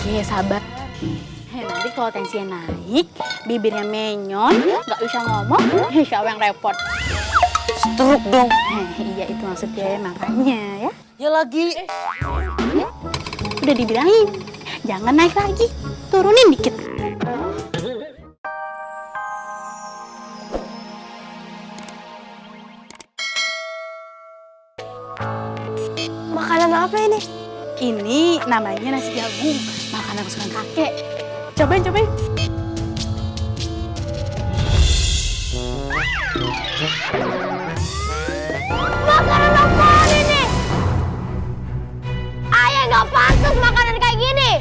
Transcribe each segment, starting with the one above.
Oke, sabar. Nanti kalau tensinya naik, bibirnya menyon, nggak bisa ngomong, siapa yang repot? Stroke dong. Iya itu maksudnya, makanya ya. Ya lagi. Udah dibilangin, jangan naik lagi, turunin dikit. Makanan apa ini? Ini namanya nasi jagung, makanan kesukaan kakek. Cobain. Makanan apaan ini? Ayah nggak pantas makanan kayak gini.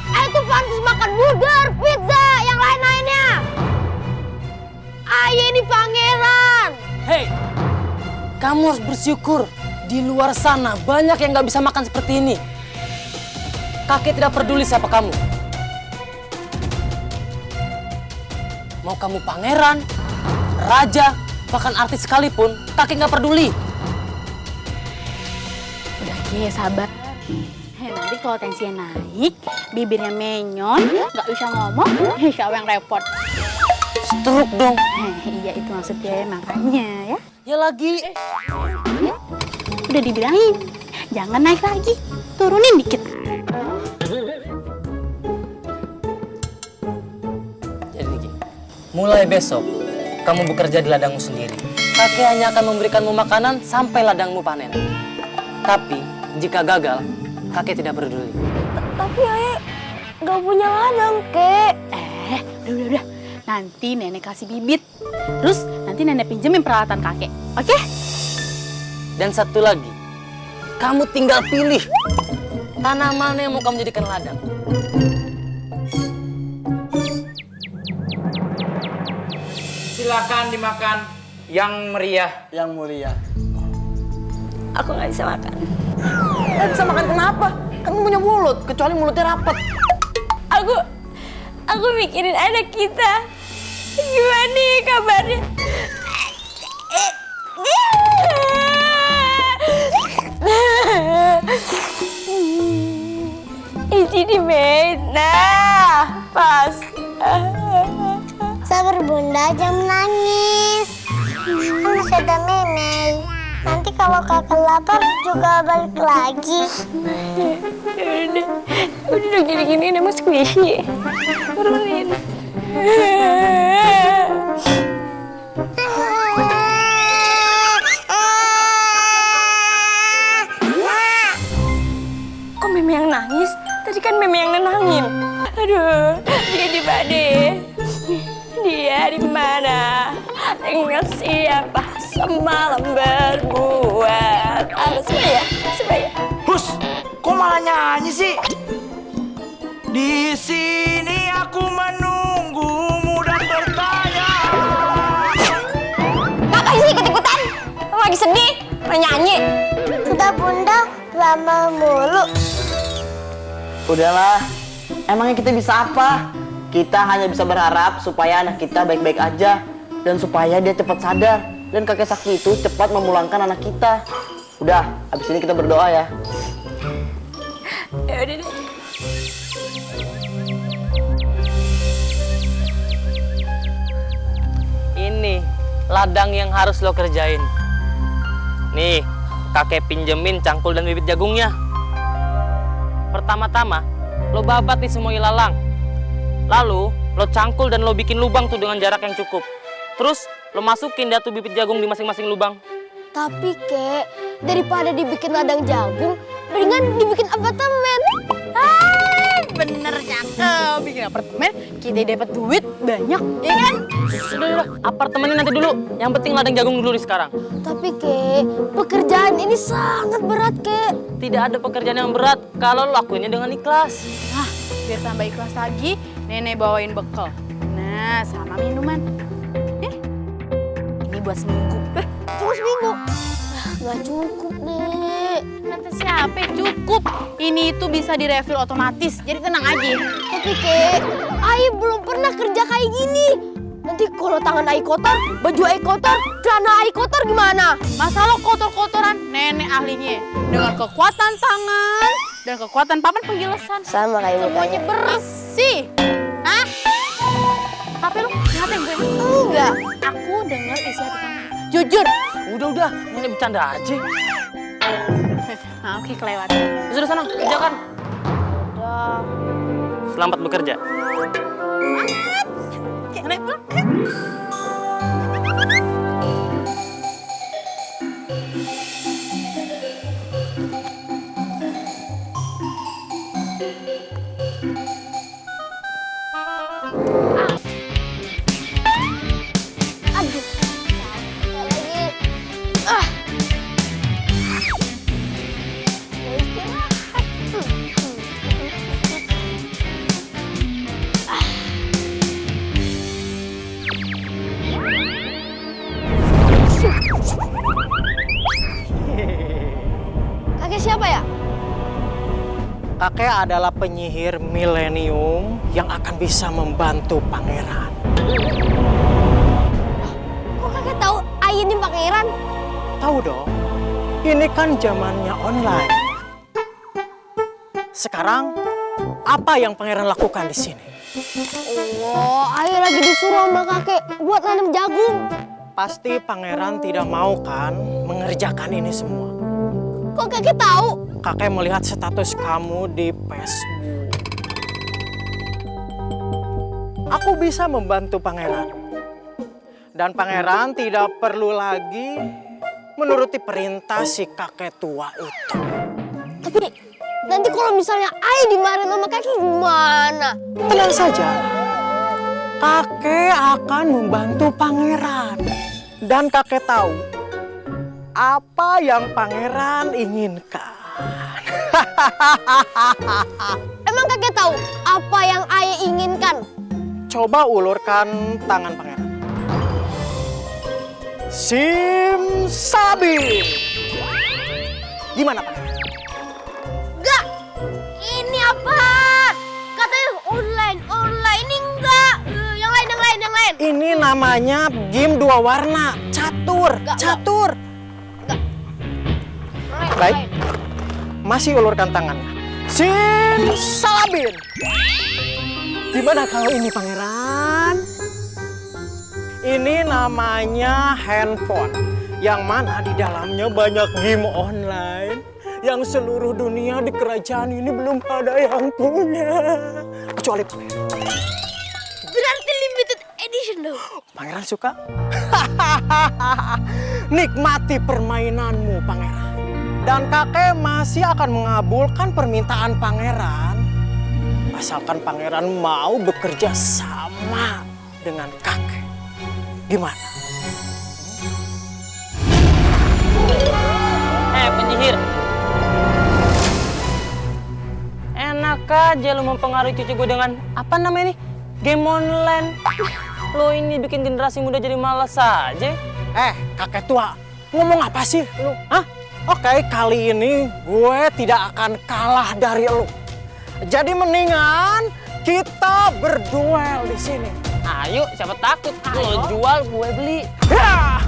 Ayah tuh pantas makan burger, pizza, yang lain-lainnya. Ayah ini pangeran. Hei, kamu harus bersyukur. Di luar sana banyak yang nggak bisa makan seperti ini. Kakek tidak peduli siapa kamu. Mau kamu pangeran, raja, bahkan artis sekalipun, kakek nggak peduli. Udah Ki, sabar. Nanti kalau tensinya naik, bibirnya menyon, nggak bisa ngomong, siapa yang repot? Stroke dong. Iya itu maksudnya, makanya ya. Ya lagi. Udah dibilangin, jangan naik lagi, turunin dikit. Jadi gini, mulai besok kamu bekerja di ladangmu sendiri. Kakek hanya akan memberikanmu makanan sampai ladangmu panen. Tapi jika gagal, kakek tidak peduli. Tapi ayah nggak punya ladang, Kek. Udah. Nanti nenek kasih bibit, terus nanti nenek pinjemin peralatan kakek, oke? Dan satu lagi, kamu tinggal pilih tanah mana yang mau kamu jadikan ladang. Silakan dimakan yang meriah. Yang mulia. Aku nggak bisa makan. Nggak bisa makan kenapa? Kamu punya mulut, kecuali mulutnya rapat. Aku mikirin anak kita. Gimana nih kabarnya? Iji di Nah, pas. Sabar bunda, jangan nangis. Kan masih ada Meme. Nanti kalau kakak lapar juga balik lagi. Udah gini-gini emang squishy. Turunin. Kok Meme yang nangis? Tadi kan Meme yang nenangin. Aduh, dia di mana? Dia di mana? Dengan siapa semalam berbuat? Apa sebaya? Hus, kok malah nyanyi sih? Di sini aku menunggumu dan bertanya. Ngapain sih ikut-ikutan? Kamu lagi sedih? Mau nyanyi? Udah bunda, lama mulu. Udahlah, emangnya kita bisa apa? Kita hanya bisa berharap supaya anak kita baik-baik aja dan supaya dia cepat sadar dan kakek sakti itu cepat memulangkan anak kita. Udah, habis ini kita berdoa ya. Ya udah deh. Ini ladang yang harus lo kerjain. Nih, kakek pinjemin cangkul dan bibit jagungnya. Pertama-tama, lo babat nih semua ilalang. Lalu, lo cangkul dan lo bikin lubang tuh dengan jarak yang cukup. Terus, lo masukin dah tuh bibit jagung di masing-masing lubang. Tapi Kek, daripada dibikin ladang jagung, mendingan dibikin apartemen. Bener cakep, bikin apartemen, kita dapat duit banyak, ya kan? Sudah, apartemennya nanti dulu. Yang penting ladang jagung dulu sekarang. Tapi Kek, pekerjaan ini sangat berat Kek. Tidak ada pekerjaan yang berat kalau lo lakuinnya dengan ikhlas. Nah, biar tambah ikhlas lagi, nenek bawain bekal. Nah, sama minuman. Ini buat seminggu. Cuma seminggu. Nggak cukup deh. Kata siapa cukup? Ini itu bisa direfill otomatis, jadi tenang aja. Tapi Kek, Ai belum pernah kerja kayak gini. Nanti kalau tangan Ai kotor, baju Ai kotor, celana Ai kotor gimana? Masa lo kotor-kotoran? Nenek ahlinya. Dengan kekuatan tangan, Dan kekuatan papan penjelasan. Sama kayak Semuanya mukanya. bersih. Hah? Tapi lu ngatain gue? Enggak. Aku dengar isi hati kamu. Jujur. Udah, nenek bercanda aja. Nah, oke, kelewat. Sudah sana, kerjakan. Selamat bekerja. Nenek pulang. Aduh. Lagi. Ah. Mau istirahat. Kakek siapa ya? Kakek adalah penyihir milenium yang akan bisa membantu pangeran. Kok kakek tahu Ai ini pangeran? Tahu dong, ini kan zamannya online. Sekarang, apa yang pangeran lakukan di sini? Oh, Ai lagi disuruh sama kakek buat nanam jagung. Pasti pangeran tidak mau kan mengerjakan ini semua. Kok kakek tahu? Kakek melihat status kamu di Facebook. Aku bisa membantu pangeran. Dan pangeran tidak perlu lagi menuruti perintah si kakek tua itu. Tapi nanti kalau misalnya Ai dimarahin sama kakek gimana? Tenang saja. Kakek akan membantu pangeran. Dan kakek tahu apa yang pangeran inginkan. Emang kakek tahu apa yang Ai inginkan? Coba ulurkan tangan pangeran. Simsabi. Gimana pangeran? Enggak. Ini apaan? Katanya online. Ini enggak. Yang lain. Ini namanya game dua warna. Catur. Catur. Baik. Masih ulurkan tangannya. Simsalabim. Gimana kalau ini pangeran? Ini namanya handphone. Yang mana di dalamnya banyak game online. Yang seluruh dunia di kerajaan ini belum ada yang punya. Kecuali pangeran. Berarti limited edition dong. Pangeran suka? Nikmati permainanmu, pangeran. Dan kakek masih akan mengabulkan permintaan pangeran. Asalkan pangeran mau bekerja sama dengan kakek. Gimana? Penyihir. Enak aja lu mempengaruhi cucu gue dengan apa namanya nih? Game online. Lo ini bikin generasi muda jadi malas saja. Kakek tua, ngomong apa sih lu? Hah? Oke, kali ini gue tidak akan kalah dari lu. Jadi mendingan kita berduel di sini. Ayo, siapa takut? Lo jual, gue beli. Ya!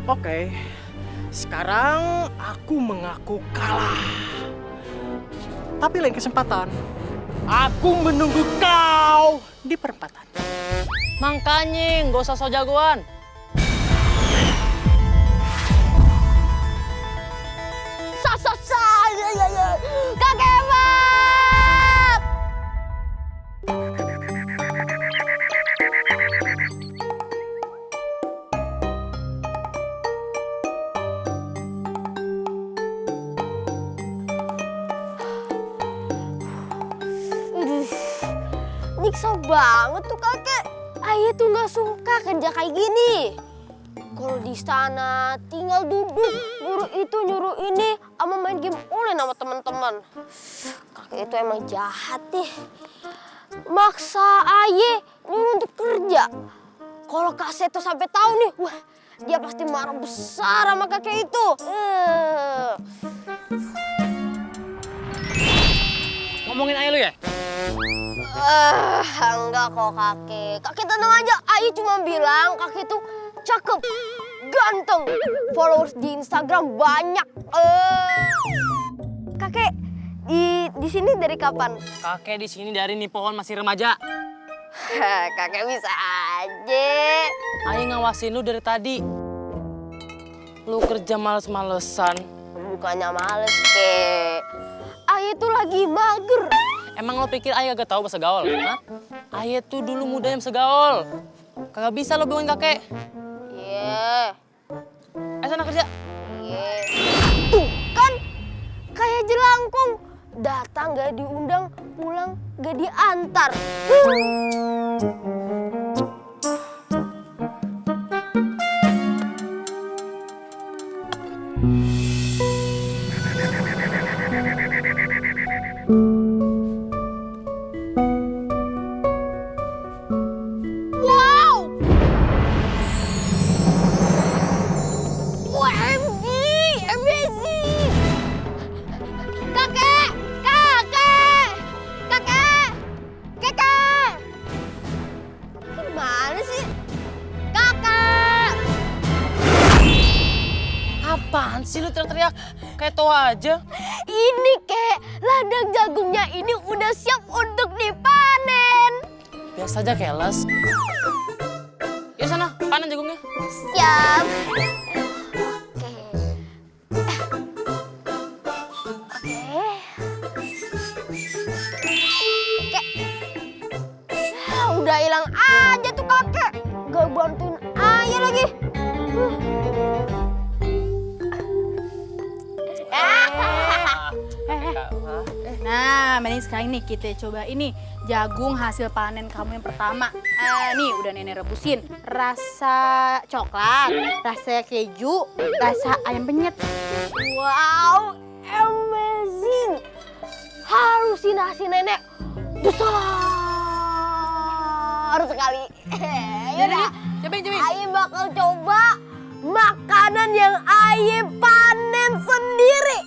Oke, sekarang aku mengaku kalah. Tapi lain kesempatan, aku menunggu kau di perempatan. Makanya, gak usah so jagoan. Kakek hebat. Nyiksa banget tuh kakek. Ayah tuh nggak suka kerja kayak gini. Kalau di sana tinggal duduk, nyuruh itu nyuruh ini, sama main game online sama teman-teman. Kakek itu emang jahat nih. Maksa ayah nyuruh untuk kerja. Kalau Kak Seto sampai tahu nih, wah dia pasti marah besar sama kakek itu. Ngomongin ayah lu ya? Enggak kok kakek. Kakek tenang aja. Ayah cuma bilang kakek itu cakep, ganteng, followers di Instagram banyak. Kakek di sini dari kapan? Kakek di sini dari Nippon masih remaja. Kakek bisa aja. Ayah ngawasin lu dari tadi. Lu kerja males-malesan. Bukannya males, kek. Ayah tuh lagi mager. Emang lo pikir ayah gak tahu bahasa gaul? Hah? Ayah tuh dulu muda yang segaul. Kagak bisa lo bohongin kakek. Iya. Ayo sana kerja. Iya. Tuh kan kayak jelangkung. Datang gak diundang, pulang gak diantar. Wow! OMG! Amazing! Kakek! Kakek! Kakek! Kakek! Gimana sih? Kakek! Apaan sih lu teriak-teriak? Kayak toa aja. Ini kek, ladang jagungnya ini udah siap untuk dipanen. Biasa aja keles. Yuk sana, panen jagungnya. Siap. Oke. Udah hilang aja tuh kakek. Gak bantuin ayah lagi. Nah, mending sekarang nih kita coba ini jagung hasil panen kamu yang pertama. Nih udah nenek rebusin. Rasa coklat, rasa keju, rasa ayam penyet. Wow, amazing. Halusinasi nenek besar sekali. Yaudah, Cobain. Ayah bakal coba makanan yang Ayah panen sendiri.